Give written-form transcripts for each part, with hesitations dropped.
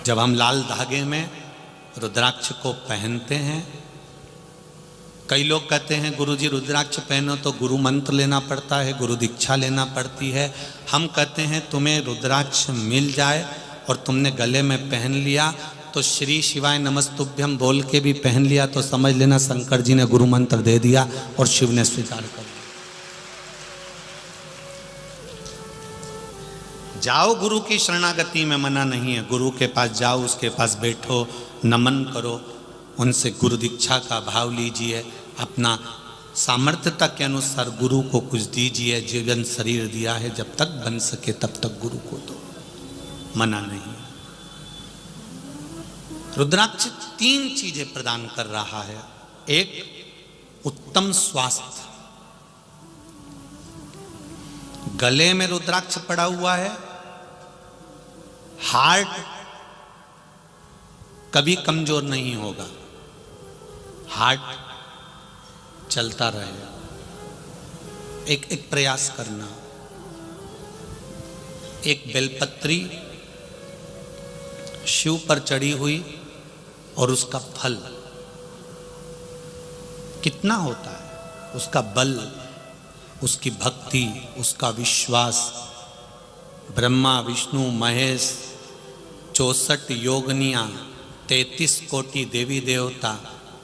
जब हम लाल धागे में रुद्राक्ष को पहनते हैं, कई लोग कहते हैं गुरुजी रुद्राक्ष पहनो तो गुरु मंत्र लेना पड़ता है, गुरु दीक्षा लेना पड़ती है। हम कहते हैं तुम्हें रुद्राक्ष मिल जाए और तुमने गले में पहन लिया तो श्री शिवाय नमस्तुभ्यम बोल के भी पहन लिया तो समझ लेना शंकर जी ने गुरु मंत्र दे दिया और शिव ने स्वीकार कर लिया। जाओ गुरु की शरणागति में मना नहीं है, गुरु के पास जाओ, उसके पास बैठो, नमन करो, उनसे गुरु दीक्षा का भाव लीजिए, अपना सामर्थ्यता के अनुसार गुरु को कुछ दीजिए। जीवन शरीर दिया है, जब तक बन सके तब तक गुरु को दो, मना नहीं। रुद्राक्ष 3 चीजें प्रदान कर रहा है। एक, उत्तम स्वास्थ्य। गले में रुद्राक्ष पड़ा हुआ है, हार्ट कभी कमजोर नहीं होगा, हार्ट चलता रहेगा। एक प्रयास करना। एक बेलपत्री शिव पर चढ़ी हुई और उसका फल कितना होता है, उसका बल, उसकी भक्ति, उसका विश्वास। ब्रह्मा विष्णु महेश 64 योगनियां 33 कोटि देवी देवता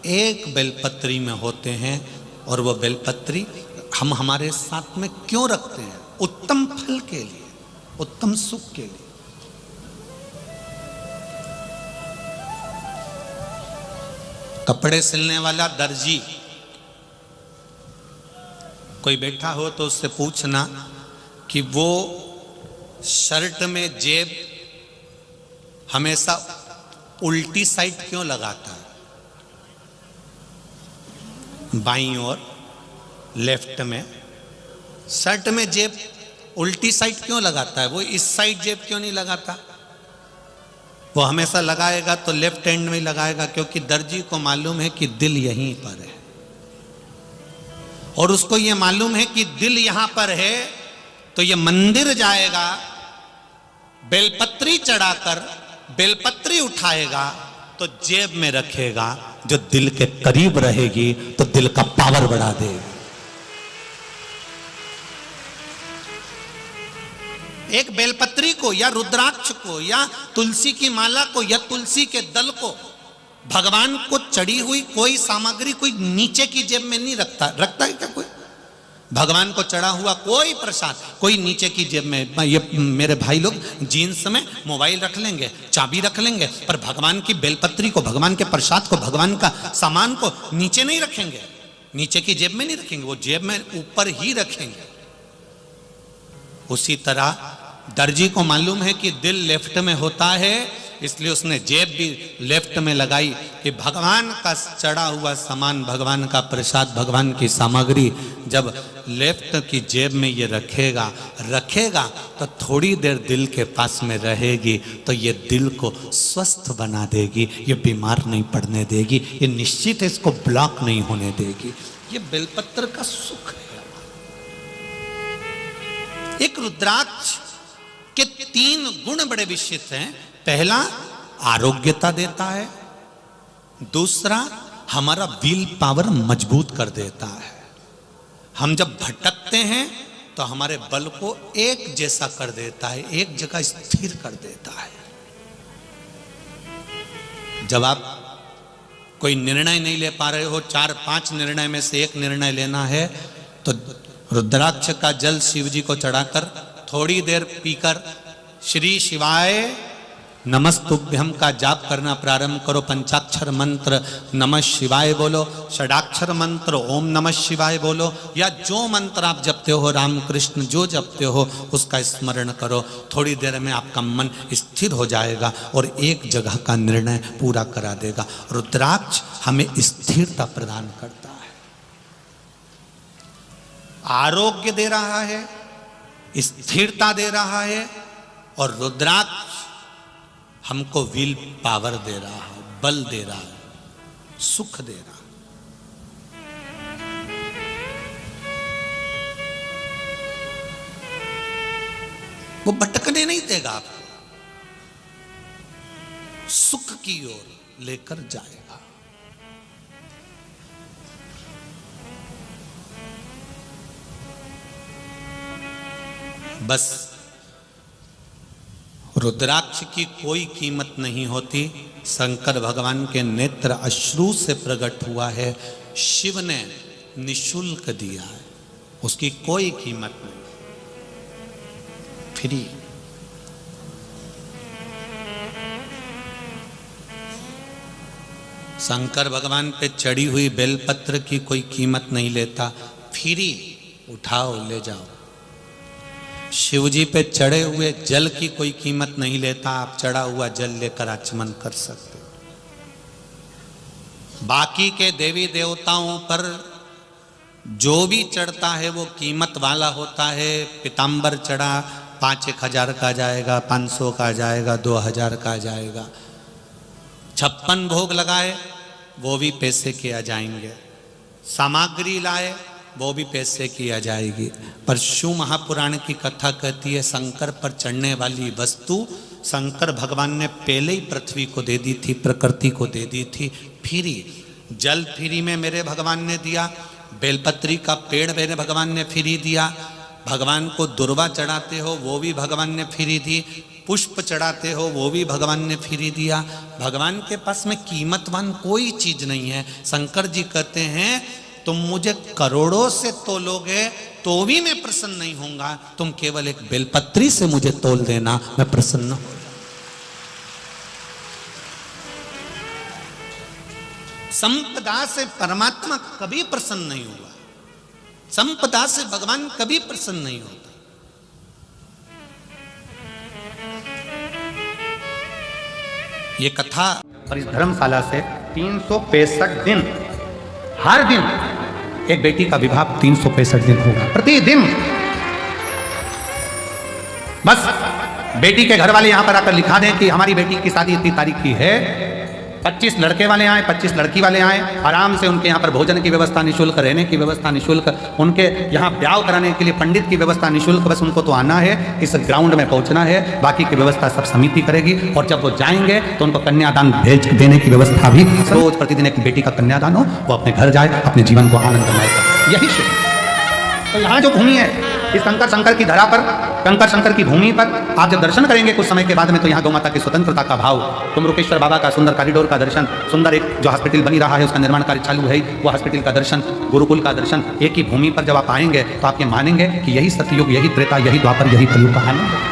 एक बेलपत्री में होते हैं। और वह बेलपत्री हम हमारे साथ में क्यों रखते हैं? उत्तम फल के लिए, उत्तम सुख के लिए। कपड़े सिलने वाला दर्जी कोई बैठा हो तो उससे पूछना कि वो शर्ट में जेब हमेशा उल्टी साइड क्यों लगाता है, बाईं ओर लेफ्ट में। शर्ट में जेब उल्टी साइड क्यों लगाता है? वो इस साइड जेब क्यों नहीं लगाता? वो हमेशा लगाएगा तो लेफ्ट हैंड में लगाएगा, क्योंकि दर्जी को मालूम है कि दिल यहीं पर है। और उसको ये मालूम है कि दिल यहां पर है तो ये मंदिर जाएगा, बेलपत्री चढ़ाकर बेलपत्री उठाएगा तो जेब में रखेगा, जो दिल के करीब रहेगी तो दिल का पावर बढ़ा देगी। एक बेलपत्री को या रुद्राक्ष को या तुलसी की माला को या तुलसी के दल को, भगवान को चढ़ी हुई कोई सामग्री कोई नीचे की जेब में नहीं रखता। रखता है क्या कोई? भगवान को चढ़ा हुआ कोई प्रसाद कोई नीचे की जेब में। ये मेरे भाई लोग जीन्स में मोबाइल रख लेंगे, चाबी रख लेंगे, पर भगवान की बेलपत्री को, भगवान के प्रसाद को, भगवान का सामान को नीचे नहीं रखेंगे, नीचे की जेब में नहीं रखेंगे, वो जेब में ऊपर ही रखेंगे। उसी तरह दर्जी को मालूम है कि दिल लेफ्ट में होता है, इसलिए उसने जेब भी लेफ्ट में लगाई कि भगवान का चढ़ा हुआ सामान, भगवान का प्रसाद, भगवान की सामग्री जब लेफ्ट की जेब में ये रखेगा तो थोड़ी देर दिल के पास में रहेगी तो ये दिल को स्वस्थ बना देगी, ये बीमार नहीं पड़ने देगी, ये निश्चित है इसको ब्लॉक नहीं होने देगी। ये बेलपत्र का सुख है। एक रुद्राक्ष के 3 गुण बड़े विशिष्ट हैं। पहला, आरोग्यता देता है। दूसरा, हमारा विल पावर मजबूत कर देता है। हम जब भटकते हैं तो हमारे बल को एक जैसा कर देता है, एक जगह स्थिर कर देता है। जब आप कोई निर्णय नहीं ले पा रहे हो, 4-5 निर्णय में से एक निर्णय लेना है, तो रुद्राक्ष का जल शिव जी को चढ़ाकर थोड़ी देर पीकर श्री शिवाय नमस्तुभ्यम का जाप करना प्रारंभ करो। पंचाक्षर मंत्र नमः शिवाय बोलो, षडाक्षर मंत्र ओम नमः शिवाय बोलो, या जो मंत्र आप जपते हो, रामकृष्ण जो जपते हो उसका स्मरण करो। थोड़ी देर में आपका मन स्थिर हो जाएगा और एक जगह का निर्णय पूरा करा देगा। रुद्राक्ष हमें स्थिरता प्रदान करता है, आरोग्य दे रहा है, स्थिरता दे रहा है, और रुद्राक्ष हमको विल पावर दे रहा है, बल दे रहा है, सुख दे रहा है। वो भटकने नहीं देगा आपको। सुख की ओर लेकर जाएगा। बस रुद्राक्ष की कोई कीमत नहीं होती, शंकर भगवान के नेत्र अश्रु से प्रकट हुआ है, शिव ने निशुल्क दिया है, उसकी कोई कीमत नहीं, फ्री। शंकर भगवान पे चढ़ी हुई बेलपत्र की कोई कीमत नहीं लेता, फ्री, उठाओ ले जाओ। शिव जी पे चढ़े हुए जल की कोई कीमत नहीं लेता, आप चढ़ा हुआ जल लेकर आचमन कर सकते। बाकी के देवी देवताओं पर जो भी चढ़ता है वो कीमत वाला होता है। पीताम्बर चढ़ा 5,000 का जाएगा, 500 का जाएगा, 2,000 का जाएगा। 56 भोग लगाए वो भी पैसे किया जाएंगे, सामग्री लाए वो भी पैसे किया जाएगी। पर शिव महापुराण की कथा कहती है शंकर पर चढ़ने वाली वस्तु शंकर भगवान ने पहले ही पृथ्वी को दे दी थी, प्रकृति को दे दी थी, फ्री। जल फ्री में मेरे भगवान ने दिया, बेलपत्री का पेड़ मेरे भगवान ने फ्री दिया, भगवान को दुर्वा चढ़ाते हो वो भी भगवान ने फ्री दी, पुष्प चढ़ाते हो वो भी भगवान ने फ्री दिया। भगवान के पास में कीमतवान कोई चीज नहीं है। शंकर जी कहते हैं तुम मुझे करोड़ों से तोलोगे तो भी मैं प्रसन्न नहीं होऊंगा, तुम केवल एक बेलपत्री से मुझे तोल देना, मैं प्रसन्न हूं। संपदा से परमात्मा कभी प्रसन्न नहीं हुआ, संपदा से भगवान कभी प्रसन्न नहीं होता। ये कथा और इस धर्मशाला से 365 दिन, हर दिन एक बेटी का विवाह 365 दिन होगा, प्रतिदिन। बस बेटी के घर वाले यहां पर आकर लिखा दें कि हमारी बेटी की शादी इतनी तारीख की है, 25 लड़के वाले आए, 25 लड़की वाले आए, आराम से उनके यहाँ पर भोजन की व्यवस्था निःशुल्क, रहने की व्यवस्था निःशुल्क, उनके यहाँ ब्याह कराने के लिए पंडित की व्यवस्था निःशुल्क। बस उनको तो आना है, इस ग्राउंड में पहुँचना है, बाकी की व्यवस्था सब समिति करेगी। और जब वो जाएंगे तो उनको कन्यादान भेज देने की व्यवस्था भी, रोज प्रतिदिन एक बेटी का कन्यादान हो, वो अपने घर जाए, अपने जीवन को आनंदमय करे, यही शिव। तो यहाँ जो भूमि है इस शंकर की धरा पर, शंकर की भूमि पर आप जब दर्शन करेंगे कुछ समय के बाद में, तो यहाँ गौ माता की स्वतंत्रता का भाव, तुमरुकेश्वर बाबा का सुंदर कॉरिडोर का दर्शन, सुंदर एक जो हॉस्पिटल बनी रहा है उसका निर्माण कार्य चालू है, वो हॉस्पिटल का दर्शन, गुरुकुल का दर्शन, एक ही भूमि पर जब आप आएंगे तो आप ये मानेंगे कि यही सतयुग, यही त्रेता, यही द्वापर, यही कलयुग का आनंद है।